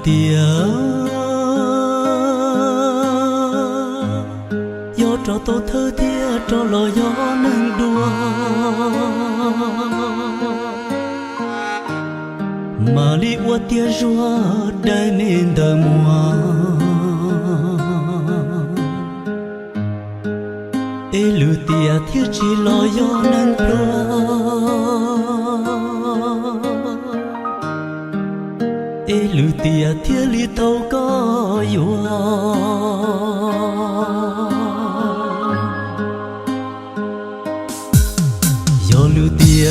tia gió trò tô thơ tia trò lò gió nâng đua mà li qua tia rùa đại miền đời mùa ê lù tia thiết chỉ lò gió nâng đua ê lù tia thiết li tàu có yua gió lù tia